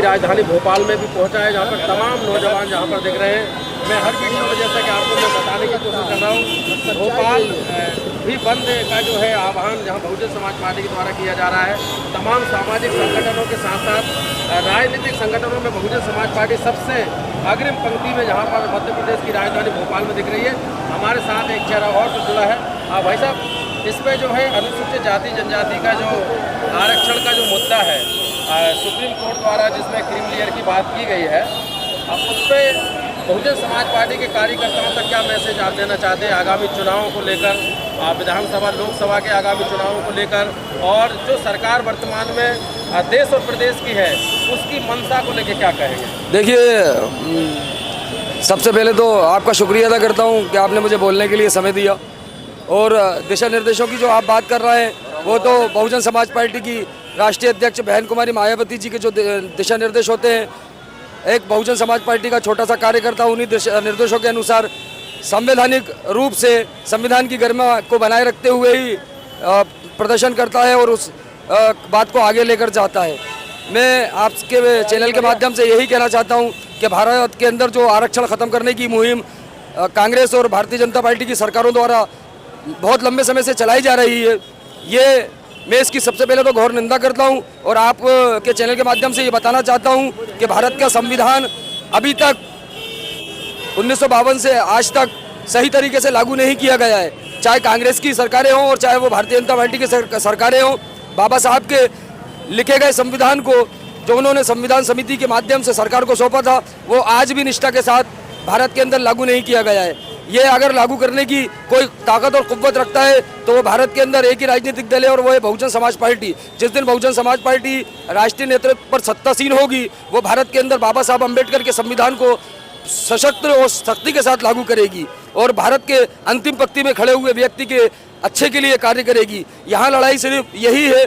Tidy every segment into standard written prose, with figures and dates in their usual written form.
राजधानी भोपाल में भी पहुंचा है, जहां पर तमाम नौजवान जहां पर दिख रहे हैं। मैं हर वीडियो में जैसा कि आपको मैं बताने की कोशिश कर रहा हूँ, भोपाल भी बंद का जो है आह्वान जहां बहुजन समाज पार्टी के द्वारा किया जा रहा है। तमाम सामाजिक संगठनों के साथ साथ राजनीतिक संगठनों में बहुजन समाज पार्टी सबसे अग्रिम पंक्ति में जहाँ पर मध्य प्रदेश की राजधानी भोपाल में दिख रही है। हमारे साथ एक चेहरा और तो जुड़ा है। भाई साहब, इसमें जो है अनुसूचित जाति जनजाति का जो आरक्षण का जो मुद्दा है, सुप्रीम कोर्ट द्वारा जिसमें क्रीम लेयर की बात की गई है, अब उस पर बहुजन समाज पार्टी के कार्यकर्ताओं तक क्या मैसेज आप देना चाहते हैं आगामी चुनावों को लेकर, विधानसभा लोकसभा के आगामी चुनावों को लेकर, और जो सरकार वर्तमान में देश और प्रदेश की है उसकी मंशा को लेकर क्या कहेंगे? देखिए, सबसे पहले तो आपका शुक्रिया अदा करता हूं कि आपने मुझे बोलने के लिए समय दिया, और दिशा निर्देशों की जो आप बात कर रहे हैं वो तो बहुजन समाज पार्टी की राष्ट्रीय अध्यक्ष बहन कुमारी मायावती जी के जो दिशा निर्देश होते हैं, एक बहुजन समाज पार्टी का छोटा सा कार्यकर्ता उन्हीं निर्देशों के अनुसार संवैधानिक रूप से संविधान की गरिमा को बनाए रखते हुए ही प्रदर्शन करता है और उस बात को आगे लेकर जाता है। मैं आपके चैनल के माध्यम से यही कहना चाहता हूं कि भारत के अंदर जो आरक्षण ख़त्म करने की मुहिम कांग्रेस और भारतीय जनता पार्टी की सरकारों द्वारा बहुत लंबे समय से चलाई जा रही है, ये मैं इसकी सबसे पहले तो घोर निंदा करता हूं। और आप के चैनल के माध्यम से ये बताना चाहता हूं कि भारत का संविधान अभी तक 1952 से आज तक सही तरीके से लागू नहीं किया गया है, चाहे कांग्रेस की सरकारें हों और चाहे वो भारतीय जनता पार्टी की सरकारें हों। बाबा साहब के लिखे गए संविधान को जो उन्होंने संविधान समिति के माध्यम से सरकार को सौंपा था, वो आज भी निष्ठा के साथ भारत के अंदर लागू नहीं किया गया है। ये अगर लागू करने की कोई ताकत और कुव्वत रखता है तो वो भारत के अंदर एक ही राजनीतिक दल है और वो है बहुजन समाज पार्टी। जिस दिन बहुजन समाज पार्टी राष्ट्रीय नेतृत्व पर सत्तासीन होगी, वो भारत के अंदर बाबा साहब अम्बेडकर के संविधान को सशक्त और सख्ती के साथ लागू करेगी और भारत के अंतिम पंक्ति में खड़े हुए व्यक्ति के अच्छे के लिए कार्य करेगी। यहाँ लड़ाई सिर्फ यही है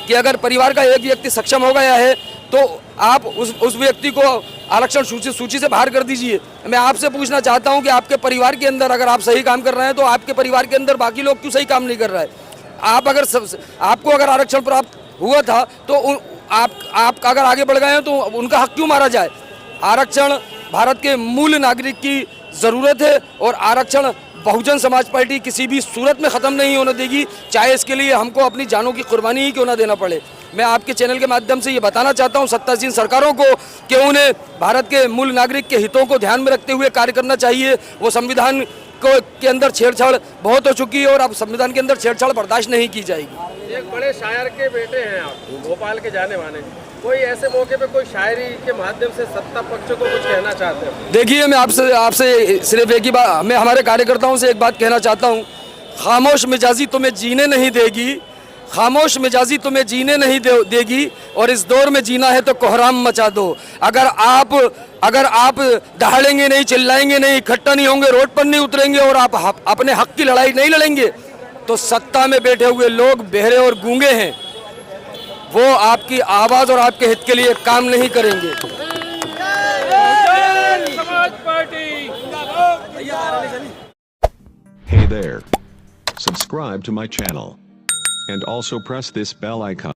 कि अगर परिवार का एक व्यक्ति सक्षम हो गया है तो आप उस व्यक्ति को आरक्षण सूची से बाहर कर दीजिए। मैं आपसे पूछना चाहता हूं कि आपके परिवार के अंदर अगर आप सही काम कर रहे हैं तो आपके परिवार के अंदर बाकी लोग क्यों सही काम नहीं कर रहे हैं? आपको अगर आरक्षण प्राप्त हुआ था तो आप अगर आगे बढ़ गए हैं तो उनका हक क्यों मारा जाए? आरक्षण भारत के मूल नागरिक की ज़रूरत है और आरक्षण बहुजन समाज पार्टी किसी भी सूरत में ख़त्म नहीं होने देगी, चाहे इसके लिए हमको अपनी जानों की कुर्बानी ही क्यों ना देना पड़े। मैं आपके चैनल के माध्यम से ये बताना चाहता हूँ सत्तासीन सरकारों को कि उन्हें भारत के मूल नागरिक के हितों को ध्यान में रखते हुए कार्य करना चाहिए। वो संविधान के अंदर छेड़छाड़ बहुत हो चुकी है और अब संविधान के अंदर छेड़छाड़ बर्दाश्त नहीं की जाएगी। एक बड़े शायर के बेटे हैं आप, भोपाल के जाने माने, कोई ऐसे मौके पे कोई शायरी के माध्यम से सत्ता पक्ष को कुछ कहना चाहते हैं? देखिए, मैं आपसे सिर्फ एक ही बात, मैं हमारे कार्यकर्ताओं से एक बात कहना चाहता हूँ, खामोश मिजाजी तुम्हें जीने नहीं देगी, खामोश मिजाजी तुम्हें जीने नहीं देगी और इस दौर में जीना है तो कोहराम मचा दो। अगर आप दहाड़ेंगे नहीं, चिल्लाएंगे नहीं, इकट्ठा नहीं होंगे, रोड पर नहीं उतरेंगे और आप अपने हक की लड़ाई नहीं लड़ेंगे तो सत्ता में बैठे हुए लोग बहरे और गूंगे हैं, वो आपकी आवाज और आपके हित के लिए काम नहीं करेंगे। Hey there. Subscribe to my channel. And also press this bell icon.